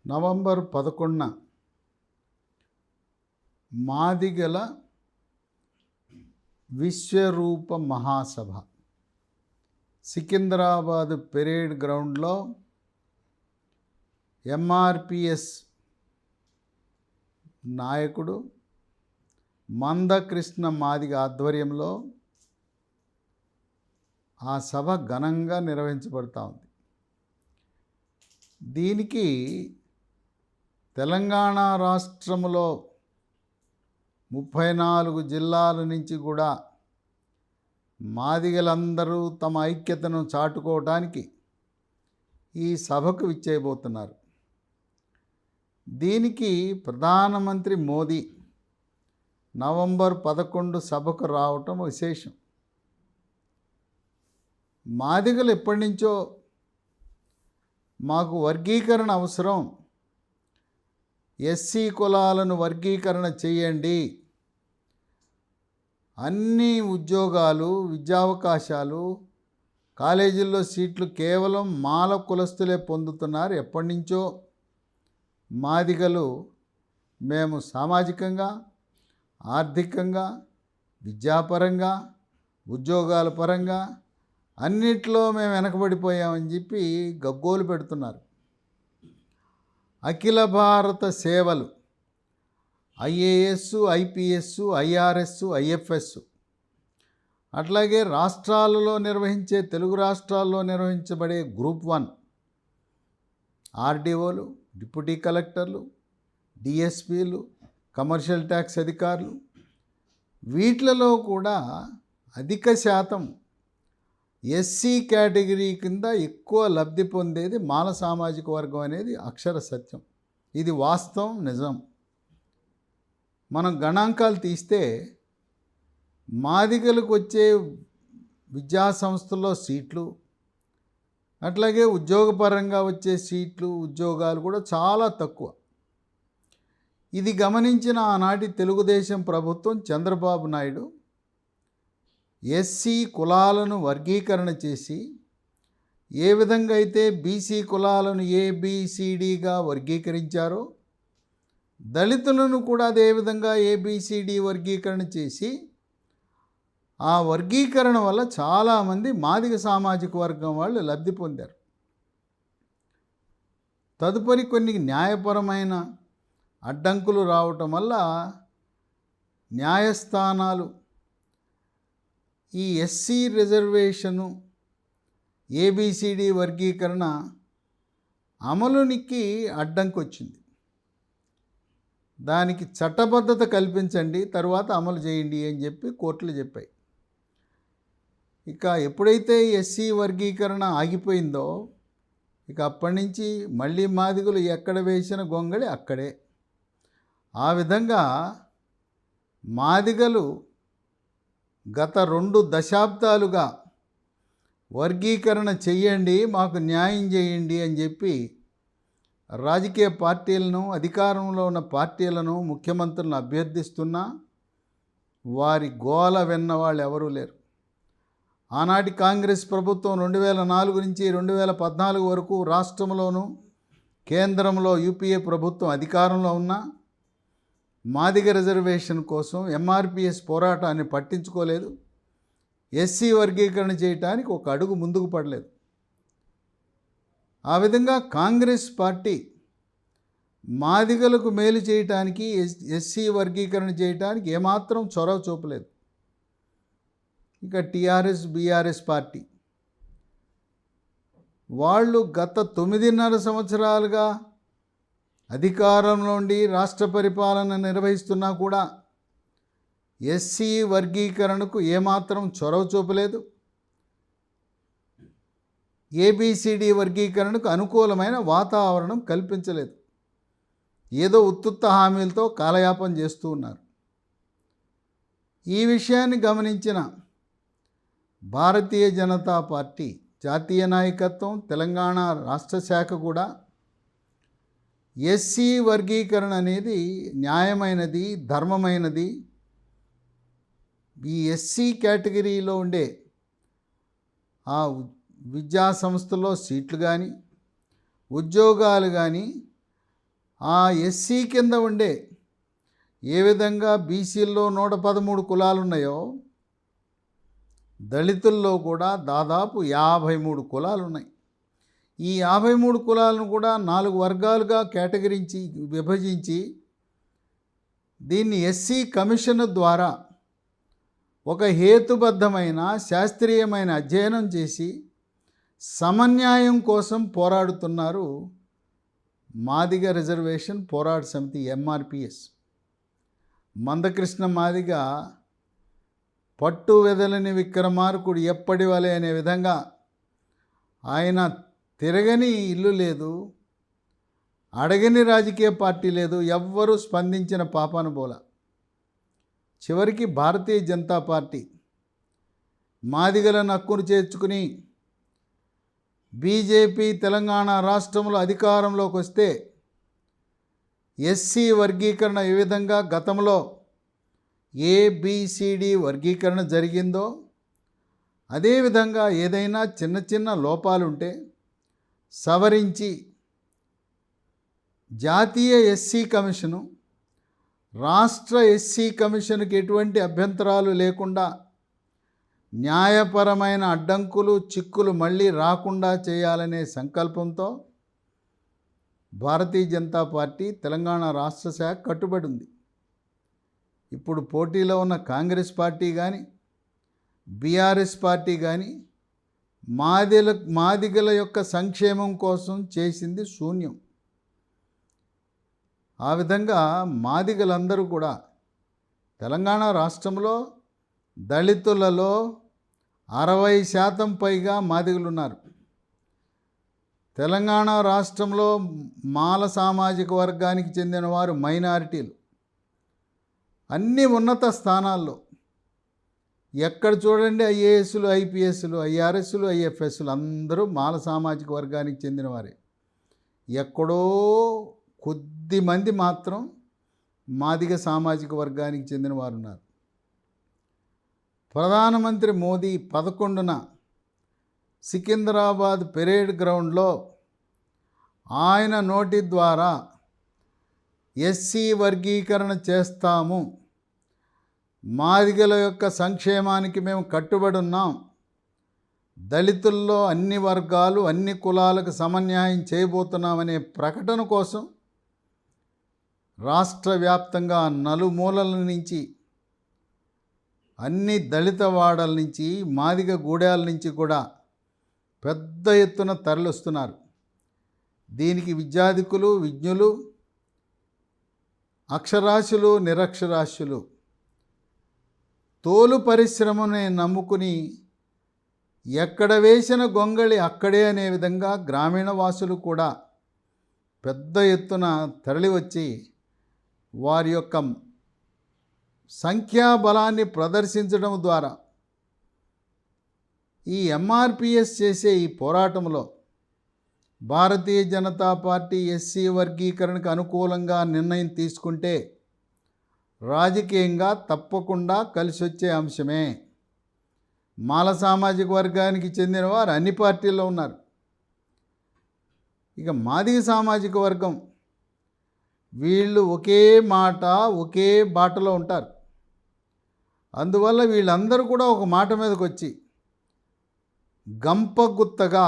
November 11న మాదిగల విశ్వరూప మహాసభ Secunderabad parade గ్రౌండ్లో ఎంఆర్పిఎస్ నాయకుడు మందకృష్ణ మాదిగ ఆధ్వర్యంలో ఆ సభ ఘనంగా నిర్వహించబడుతూ ఉంది. దీనికి తెలంగాణ రాష్ట్రంలో 34 జిల్లాల నుంచి కూడా మాదిగలందరూ తమ ఐక్యతను చాటుకోవడానికి ఈ సభకు విచ్చేయబోతున్నారు. దీనికి ప్రధానమంత్రి మోదీ నవంబర్ 11 సభకు రావటం విశేషం. మాదిగలు ఎప్పటి నుంచో మాకు వర్గీకరణ అవసరం, ఎస్సీ కులాలను వర్గీకరణ చేయండి, అన్ని ఉద్యోగాలు విద్యావకాశాలు కాలేజీల్లో సీట్లు కేవలం మాల కులస్తులే పొందుతున్నారు. ఎప్పటి నుంచో మాదిగలు మేము సామాజికంగా, ఆర్థికంగా, విద్యాపరంగా, ఉద్యోగాల పరంగా అన్నిట్లో మేము వెనకబడిపోయామని చెప్పి గగ్గోలు పెడుతున్నారు. అఖిల భారత సేవలు ఐఏఎస్, ఐపీఎస్, ఐఆర్ఎస్, ఐఎఫ్ఎస్, అట్లాగే రాష్ట్రాలలో నిర్వహించే తెలుగు రాష్ట్రాల్లో నిర్వహించబడే గ్రూప్ 1 ఆర్డీఓలు, డిప్యూటీ కలెక్టర్లు, డిఎస్పీలు, కమర్షియల్ ట్యాక్స్ అధికారులు, వీటిలలో కూడా అధిక శాతం ఎస్సీ కేటగిరీ కింద ఎక్కువ లబ్ధి పొందేది మాల సామాజిక వర్గం అనేది అక్షర సత్యం. ఇది వాస్తవం, నిజం. మనం గణాంకాలు తీస్తే మాదిగలకు వచ్చే విద్యా సంస్థల్లో సీట్లు, అట్లాగే ఉద్యోగపరంగా వచ్చే సీట్లు, ఉద్యోగాలు కూడా చాలా తక్కువ. ఇది గమనించిన ఆనాటి తెలుగుదేశం ప్రభుత్వం చంద్రబాబు నాయుడు ఎస్సీ కులాలను వర్గీకరణ చేసి, ఏ విధంగా అయితే బీసీ కులాలను ఏబిసిడిగా వర్గీకరించారో దళితులను కూడా అదే విధంగా ఏబిసిడి వర్గీకరణ చేసి, ఆ వర్గీకరణ వల్ల చాలామంది మాదిగ సామాజిక వర్గం వాళ్ళు లబ్ధి పొందారు. తదుపరి కొన్ని న్యాయపరమైన అడ్డంకులు రావటం వల్ల న్యాయస్థానాలు ఈ ఎస్సీ రిజర్వేషను, ఏబిసిడి వర్గీకరణ అమలునికి అడ్డంకి వచ్చింది. దానికి చట్టబద్ధత కల్పించండి, తర్వాత అమలు చేయండి అని చెప్పి కోర్టులు చెప్పాయి. ఇక ఎప్పుడైతే ఎస్సీ వర్గీకరణ ఆగిపోయిందో ఇక అప్పటి నుంచి మళ్ళీ మాదిగలు ఎక్కడ వేసిన గొంగళి అక్కడే. ఆ విధంగా మాదిగలు గత 2 దశాబ్దాలుగా వర్గీకరణ చెయ్యండి, మాకు న్యాయం చేయండి అని చెప్పి రాజకీయ పార్టీలను, అధికారంలో ఉన్న పార్టీలను, ముఖ్యమంత్రులను అభ్యర్థిస్తున్నా వారి గోల విన్న వాళ్ళు ఎవరూ లేరు. ఆనాటి కాంగ్రెస్ ప్రభుత్వం 2004 నుంచి 2014 వరకు రాష్ట్రంలోనూ కేంద్రంలో యూపీఏ ప్రభుత్వం అధికారంలో ఉన్న మాదిగ రిజర్వేషన్ కోసం ఎంఆర్పిఎస్ పోరాటాన్ని పట్టించుకోలేదు. ఎస్సీ వర్గీకరణ చేయటానికి ఒక అడుగు ముందుకు పడలేదు. ఆ విధంగా కాంగ్రెస్ పార్టీ మాదిగలకు మేలు చేయటానికి, ఎస్సీ వర్గీకరణ చేయటానికి ఏమాత్రం చొరవ చూపలేదు. ఇక టీఆర్ఎస్, బీఆర్ఎస్ పార్టీ వాళ్ళు గత 9.5 సంవత్సరాలుగా అధికారంలో ఉండి రాష్ట్ర పరిపాలన నిర్వహిస్తున్నా కూడా ఎస్సీ వర్గీకరణకు ఏమాత్రం చొరవ చూపలేదు. ఏబిసిడి వర్గీకరణకు అనుకూలమైన వాతావరణం కల్పించలేదు. ఏదో ఉత్తుత్త హామీలతో కాలయాపన చేస్తూ ఉన్నారు. ఈ విషయాన్ని గమనించిన భారతీయ జనతా పార్టీ జాతీయ నాయకత్వం, తెలంగాణ రాష్ట్ర శాఖ కూడా ఎస్సీ వర్గీకరణ అనేది న్యాయమైనది, ధర్మమైనది. ఈ ఎస్సీ కేటగిరీలో ఉండే ఆ విద్యా సంస్థల్లో సీట్లు కానీ, ఉద్యోగాలు కానీ ఆ ఎస్సీ కింద ఉండే ఏ విధంగా బీసీల్లో 113 కులాలు ఉన్నాయో దళితుల్లో కూడా దాదాపు 53 కులాలు ఉన్నాయి. ఈ 53 కులాలను కూడా 4 వర్గాలుగా విభజించి దీన్ని ఎస్సీ కమిషన్ ద్వారా ఒక హేతుబద్ధమైన శాస్త్రీయమైన అధ్యయనం చేసి సమన్యాయం కోసం పోరాడుతున్నారు మాదిగ రిజర్వేషన్ పోరాట సమితి ఎంఆర్పిఎస్. మందకృష్ణ మాదిగ పట్టు వెదలని విక్రమార్కుడు ఎప్పటి వలె అనే విధంగా ఆయన తిరగని ఇల్లు లేదు, అడగని రాజకీయ పార్టీ లేదు, ఎవ్వరూ స్పందించిన పాపాన బోల. చివరికి భారతీయ జనతా పార్టీ మాదిగలను హక్కును చేర్చుకుని బీజేపీ తెలంగాణ రాష్ట్రంలో అధికారంలోకి వస్తే ఎస్సీ వర్గీకరణ ఏ విధంగా గతంలో ఏబిసిడి వర్గీకరణ జరిగిందో అదేవిధంగా ఏదైనా చిన్న చిన్న లోపాలుంటే సవరించి జాతీయ ఎస్సీ కమిషను రాష్ట్ర ఎస్సీ కమిషన్కి ఎటువంటి అభ్యంతరాలు లేకుండా న్యాయపరమైన అడ్డంకులు చిక్కులు మళ్ళీ రాకుండా చేయాలనే సంకల్పంతో భారతీయ జనతా పార్టీ తెలంగాణ రాష్ట్ర శాఖ కట్టుబడి ఉంది. ఇప్పుడు పోటీలో ఉన్న కాంగ్రెస్ పార్టీ కానీ బీఆర్ఎస్ పార్టీ కానీ మాదిగల యొక్క సంక్షేమం కోసం చేసింది శూన్యం. ఆ విధంగా మాదిగలందరూ కూడా తెలంగాణ రాష్ట్రంలో దళితులలో 60% పైగా మాదిగలు ఉన్నారు. తెలంగాణ రాష్ట్రంలో మాల సామాజిక వర్గానికి చెందిన వారు మైనారిటీలు అన్ని ఉన్నత స్థానాల్లో ఎక్కడ చూడండి ఐఏఎస్లు ఐపీఎస్లు ఐఆర్ఎస్లు ఐఎఫ్ఎస్లు అందరూ మాల సామాజిక వర్గానికి చెందిన వారే. ఎక్కడో కొద్ది మంది మాత్రం మాదిగ సామాజిక వర్గానికి చెందిన వారు ఉన్నారు. ప్రధానమంత్రి మోదీ 11న సికింద్రాబాద్ పెరేడ్ గ్రౌండ్లో ఆయన నోటి ద్వారా ఎస్సీ వర్గీకరణ చేస్తాము, మాదిగల యొక్క సంక్షేమానికి మేము కట్టుబడి ఉన్నాం, దళితుల్లో అన్ని వర్గాలు అన్ని కులాలకు సమన్యాయం చేయబోతున్నామనే ప్రకటన కోసం రాష్ట్ర వ్యాప్తంగా నలుమూలల నుంచి అన్ని దళిత వాడల నుంచి మాదిగ గూడాల నుంచి కూడా పెద్ద ఎత్తున తరలిస్తున్నారు. దీనికి విద్యాధికులు విజ్ఞులు అక్షరాస్యులు నిరక్షరాస్యులు తోలు పరిశ్రమని నమ్ముకుని ఎక్కడ వేసిన గొంగళి అక్కడే అనే విధంగా గ్రామీణ వాసులు కూడా పెద్ద ఎత్తున తరలివచ్చి వారి యొక్క సంఖ్యాబలాన్ని ప్రదర్శించడం ద్వారా ఈ ఎంఆర్పిఎస్ చేసే ఈ పోరాటంలో భారతీయ జనతా పార్టీ ఎస్సీ వర్గీకరణకు అనుకూలంగా నిర్ణయం తీసుకుంటే రాజకీయంగా తప్పకుండా కలిసి వచ్చే అంశమే. మాల సామాజిక వర్గానికి చెందిన వారు అన్ని పార్టీల్లో ఉన్నారు. ఇక మాదిగ సామాజిక వర్గం వీళ్ళు ఒకే మాట ఒకే బాటలో ఉంటారు. అందువల్ల వీళ్ళందరూ కూడా ఒక మాట మీదకి వచ్చి గంపగుత్తగా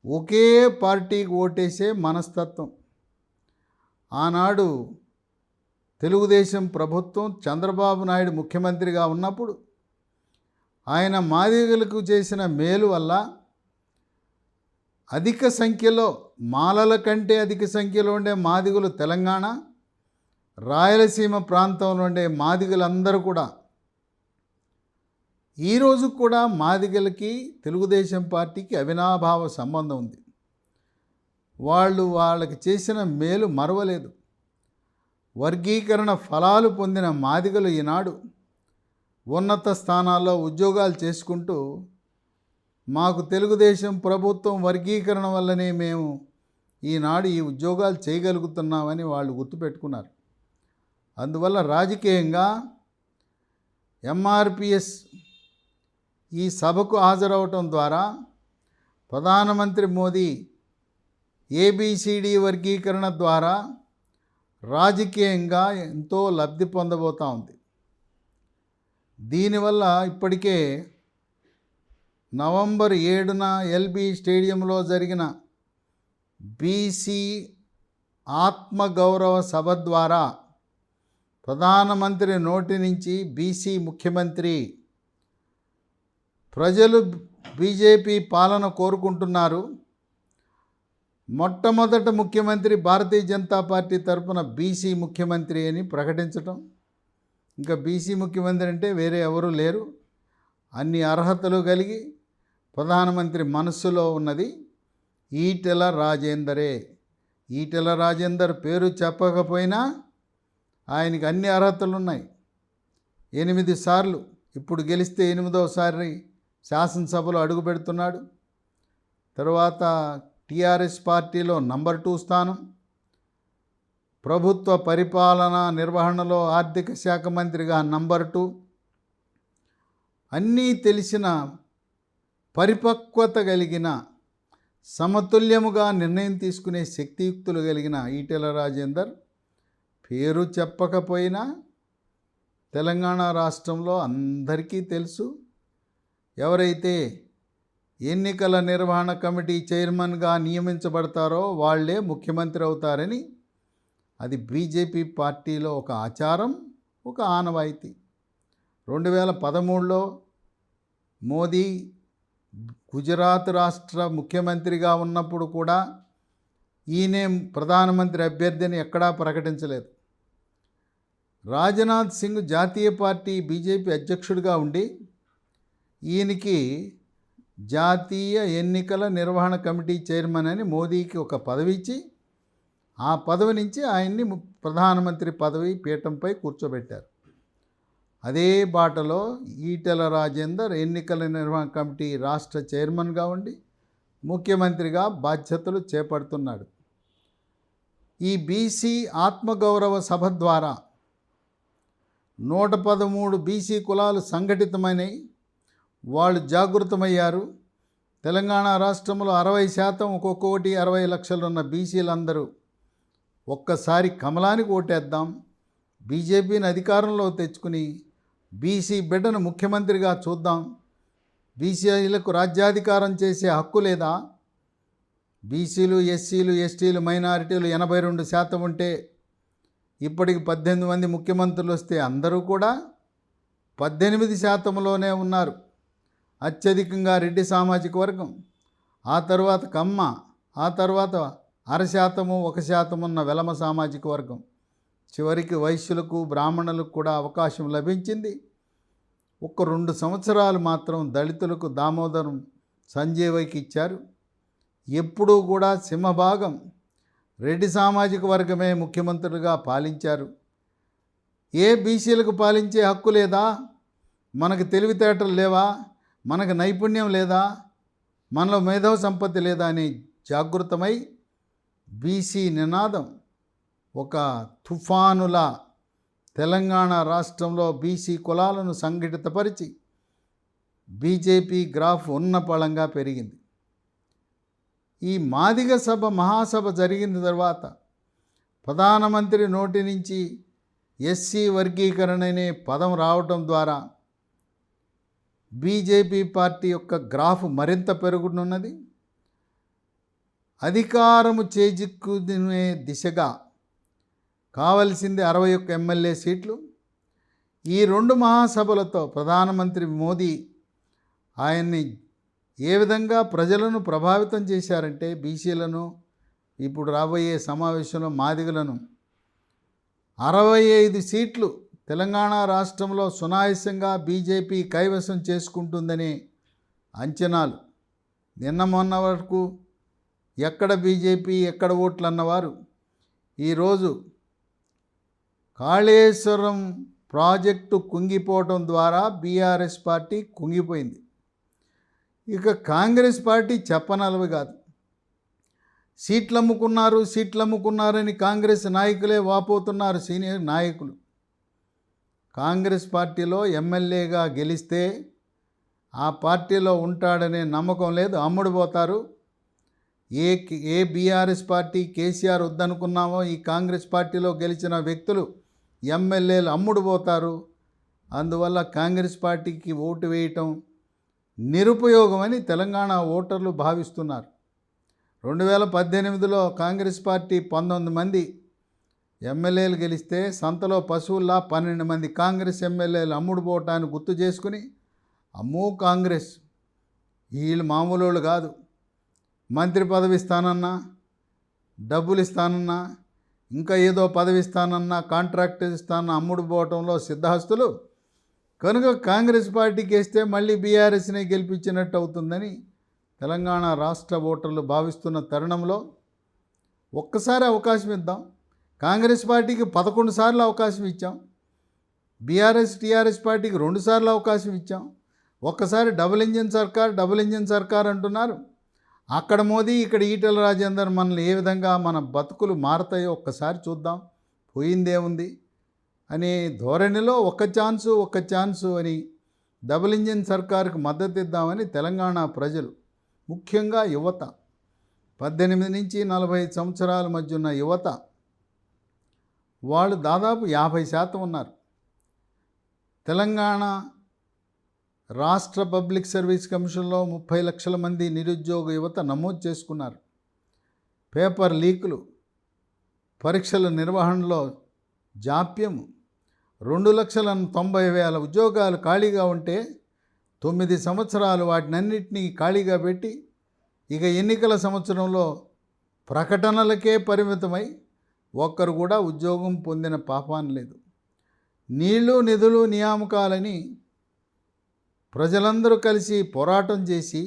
ఒకే పార్టీకి ఓటేసే మనస్తత్వం. ఆనాడు తెలుగుదేశం ప్రభుత్వం చంద్రబాబు నాయుడు ముఖ్యమంత్రిగా ఉన్నప్పుడు ఆయన మాదిగలకు చేసిన మేలు వల్ల అధిక సంఖ్యలో మాలల కంటే అధిక సంఖ్యలో ఉండే మాదిగలు తెలంగాణ రాయలసీమ ప్రాంతంలో ఉండే మాదిగలందరూ కూడా ఈరోజు కూడా మాదిగలకి తెలుగుదేశం పార్టీకి అవినాభావ సంబంధం ఉంది. వాళ్ళకి చేసిన మేలు మరవలేదు. వర్గీకరణ ఫలాలు పొందిన మాదిగలు ఈనాడు ఉన్నత స్థానాల్లో ఉద్యోగాలు చేసుకుంటూ మాకు తెలుగుదేశం ప్రభుత్వం వర్గీకరణ వల్లనే మేము ఈనాడు ఈ ఉద్యోగాలు చేయగలుగుతున్నామని వాళ్ళు గుర్తుపెట్టుకున్నారు. అందువల్ల రాజకీయంగా ఎంఆర్పిఎస్ ఈ సభకు హాజరవటం ద్వారా ప్రధానమంత్రి మోదీ ఏబిసిడి వర్గీకరణ ద్వారా రాజకీయంగా ఎంతో లబ్ధి పొందబోతూ ఉంది. దీనివల్ల ఇప్పటికే నవంబర్ 7న ఎల్బీ స్టేడియంలో జరిగిన బీసీ ఆత్మగౌరవ సభ ద్వారా ప్రధానమంత్రి నోటి నుంచి బీసీ ముఖ్యమంత్రి, ప్రజలు బీజేపీ పాలన కోరుకుంటున్నారు, మొట్టమొదట ముఖ్యమంత్రి భారతీయ జనతా పార్టీ తరఫున బీసీ ముఖ్యమంత్రి అని ప్రకటించటం. ఇంకా బీసీ ముఖ్యమంత్రి అంటే వేరే ఎవరూ లేరు, అన్ని అర్హతలు కలిగి ప్రధానమంత్రి మనస్సులో ఉన్నది ఈటెల రాజేందరే. ఈటెల రాజేందర్ పేరు చెప్పకపోయినా ఆయనకి అన్ని అర్హతలు ఉన్నాయి. 8 సార్లు, ఇప్పుడు గెలిస్తే 8వసారి శాసనసభలో అడుగు పెడుతున్నాడు. తర్వాత టీఆర్ఎస్ పార్టీలో నంబర్ 2 స్థానం, ప్రభుత్వ పరిపాలన నిర్వహణలో ఆర్థిక శాఖ మంత్రిగా నంబర్ 2, అన్నీ తెలిసిన పరిపక్వత కలిగిన, సమతుల్యముగా నిర్ణయం తీసుకునే శక్తియుక్తులు కలిగిన ఈటెల రాజేందర్ పేరు చెప్పకపోయినా తెలంగాణ రాష్ట్రంలో అందరికీ తెలుసు. ఎవరైతే ఎన్నికల నిర్వహణ కమిటీ చైర్మన్గా నియమించబడతారో వాళ్ళే ముఖ్యమంత్రి అవుతారని. అది బీజేపీ పార్టీలో ఒక ఆచారం, ఒక ఆనవాయితీ. 2013లో మోదీ గుజరాత్ రాష్ట్ర ముఖ్యమంత్రిగా ఉన్నప్పుడు కూడా ఈయనే ప్రధానమంత్రి అభ్యర్థిని ఎక్కడా ప్రకటించలేదు. రాజ్నాథ్ సింగ్ జాతీయ పార్టీ బీజేపీ అధ్యక్షుడిగా ఉండి ఈయనకి జాతీయ ఎన్నికల నిర్వహణ కమిటీ చైర్మన్ అని మోదీకి ఒక పదవి ఇచ్చి, ఆ పదవి నుంచి ఆయన్ని ప్రధానమంత్రి పదవి పీఠంపై కూర్చోబెట్టారు. అదే బాటలో ఈటెల రాజేందర్ ఎన్నికల నిర్వహణ కమిటీ రాష్ట్ర చైర్మన్గా ఉండి ముఖ్యమంత్రిగా బాధ్యతలు చేపడుతున్నాడు. ఈ బీసీ ఆత్మగౌరవ సభ ద్వారా 113 బీసీ కులాలు సంఘటితమైనవి, వాళ్ళు జాగృతమయ్యారు. తెలంగాణ రాష్ట్రంలో 60%, ఒక్కొక్కటి 60 లక్షలు ఉన్న బీసీలందరూ ఒక్కసారి కమలానికి ఓటేద్దాం, బీజేపీని అధికారంలో తెచ్చుకుని బీసీ బిడ్డను ముఖ్యమంత్రిగా చూద్దాం, బీసీలకు రాజ్యాధికారం చేసే హక్కు లేదా, బీసీలు, ఎస్సీలు, ఎస్టీలు, మైనారిటీలు 82% ఉంటే ఇప్పటికి 18 మంది ముఖ్యమంత్రులు వస్తే అందరూ కూడా 18%లోనే ఉన్నారు. అత్యధికంగా రెడ్డి సామాజిక వర్గం, ఆ తర్వాత కమ్మ, ఆ తర్వాత 0.5%, 1% ఉన్న వెలమ సామాజిక వర్గం, చివరికి వైశ్యులకు, బ్రాహ్మణులకు కూడా అవకాశం లభించింది. ఒక్క 2 సంవత్సరాలు మాత్రం దళితులకు దామోదరం సంజీవయ్యకి ఇచ్చారు. ఎప్పుడూ కూడా సింహభాగం రెడ్డి సామాజిక వర్గమే ముఖ్యమంత్రులుగా పాలించారు. ఏ బీసీలకు పాలించే హక్కు లేదా, మనకు తెలివితేటలు లేవా, మనకు నైపుణ్యం లేదా, మనలో మేధో సంపత్తి లేదా అని జాగృతమై బీసీ నినాదం ఒక తుఫానులా తెలంగాణ రాష్ట్రంలో బీసీ కులాలను సంఘటితపరిచి బీజేపీ గ్రాఫ్ ఉన్నపళంగా పెరిగింది. ఈ మాదిగ సభ మహాసభ జరిగిన తర్వాత ప్రధానమంత్రి నోటి నుంచి ఎస్సీ వర్గీకరణ అనే పదం రావటం ద్వారా బీజేపీ పార్టీ యొక్క గ్రాఫ్ మరింత పెరుగుతున్నది. అధికారము చేజిక్కునే దిశగా కావలసింది 61 ఎమ్మెల్యే సీట్లు. ఈ 2 మహాసభలతో ప్రధానమంత్రి మోదీ ఆయన్ని ఏ విధంగా ప్రజలను ప్రభావితం చేశారంటే, బీసీలను, ఇప్పుడు రాబోయే సమావేశంలో మాదిగలను 65 సీట్లు తెలంగాణ రాష్ట్రంలో సునాయాసంగా బీజేపీ కైవసం చేసుకుంటుందనే అంచనాలు. నిన్న మొన్న వరకు ఎక్కడ బీజేపీ ఎక్కడ ఓట్లు అన్నవారు ఈరోజు కాళేశ్వరం ప్రాజెక్టు కుంగిపోవటం ద్వారా బీఆర్ఎస్ పార్టీ కుంగిపోయింది. ఇక కాంగ్రెస్ పార్టీ చెప్పనలవి కాదు. సీట్లు అమ్ముకున్నారని కాంగ్రెస్ నాయకులే వాపోతున్నారు. సీనియర్ నాయకులు కాంగ్రెస్ పార్టీలో ఎమ్మెల్యేగా గెలిస్తే ఆ పార్టీలో ఉంటాడనే నమ్మకం లేదు, అమ్ముడుపోతారు. ఏ బీఆర్ఎస్ పార్టీ కేసీఆర్ వద్దనుకున్నామో ఈ కాంగ్రెస్ పార్టీలో గెలిచిన వ్యక్తులు ఎమ్మెల్యేలు అమ్ముడు పోతారు, అందువల్ల కాంగ్రెస్ పార్టీకి ఓటు వేయటం నిరుపయోగమని తెలంగాణ ఓటర్లు భావిస్తున్నారు. 2018లో కాంగ్రెస్ పార్టీ 19 మంది ఎమ్మెల్యేలు గెలిస్తే సంతలో పశువుల్లా 12 మంది కాంగ్రెస్ ఎమ్మెల్యేలు అమ్ముడు పోవటాన్ని గుర్తు చేసుకుని, అమ్మో కాంగ్రెస్ వీళ్ళు మామూలు వాళ్ళు కాదు, మంత్రి పదవి ఇస్తానన్నా, డబ్బులు ఇస్తానన్నా, ఇంకా ఏదో పదవి ఇస్తానన్నా, కాంట్రాక్ట్ ఇస్తానన్నా అమ్ముడు పోవటంలో సిద్ధహస్తులు కనుక కాంగ్రెస్ పార్టీకి వేస్తే మళ్ళీ బీఆర్ఎస్ని గెలిపించినట్టు అవుతుందని తెలంగాణ రాష్ట్ర ఓటర్లు భావిస్తున్న తరుణంలో ఒక్కసారి అవకాశం ఇద్దాం. కాంగ్రెస్ పార్టీకి 11 సార్లు అవకాశం ఇచ్చాం, బీఆర్ఎస్ టీఆర్ఎస్ పార్టీకి 2 సార్లు అవకాశం ఇచ్చాం. ఒక్కసారి డబుల్ ఇంజిన్ సర్కార్ అంటున్నారు. అక్కడ మోదీ, ఇక్కడ ఈటెల రాజేందర్ మనల్ని ఏ విధంగా మన బతుకులు మారతాయో ఒక్కసారి చూద్దాం, పోయిందేముంది అనే ధోరణిలో ఒక్క ఛాన్సు అని డబుల్ ఇంజిన్ సర్కారుకు మద్దతు ఇద్దామని తెలంగాణ ప్రజలు, ముఖ్యంగా యువత, 18 నుంచి 45 సంవత్సరాల మధ్య ఉన్న యువత, వాళ్ళు దాదాపు 50% ఉన్నారు. తెలంగాణ రాష్ట్ర పబ్లిక్ సర్వీస్ కమిషన్లో 30 లక్షల మంది నిరుద్యోగ యువత నమోదు చేసుకున్నారు. పేపర్ లీకులు, పరీక్షల నిర్వహణలో జాప్యం, 2,90,000 ఉద్యోగాలు ఖాళీగా ఉంటే 9 సంవత్సరాలు వాటినన్నింటినీ ఖాళీగా పెట్టి ఇక ఎన్నికల సంవత్సరంలో ప్రకటనలకే పరిమితమై ఒక్కరు కూడా ఉద్యోగం పొందిన పాపాన లేదు. నీళ్లు నిధులు నియామకాలని ప్రజలందరూ కలిసి పోరాటం చేసి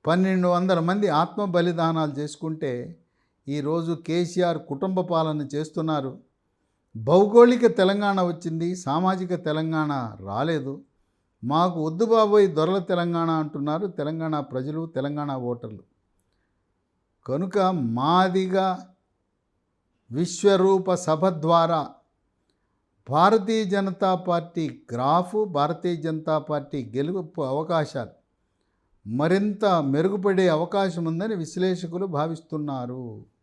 1,200 మంది ఆత్మ బలిదానాలు చేసుకుంటే ఈరోజు కేసీఆర్ కుటుంబ పాలన చేస్తున్నారు. భౌగోళిక తెలంగాణ వచ్చింది, సామాజిక తెలంగాణ రాలేదు. మాకు వద్దు బాబోయ్ దొరల తెలంగాణ అంటున్నారు తెలంగాణ ప్రజలు, తెలంగాణ ఓటర్లు. కనుక మాదిగా విశ్వరూప సభ ద్వారా Bharatiya Janata party graph, Bharatiya Janata party గెలుపు అవకాశాలు మరింత మెరుగుపడే అవకాశం ఉందని విశ్లేషకులు భావిస్తున్నారు.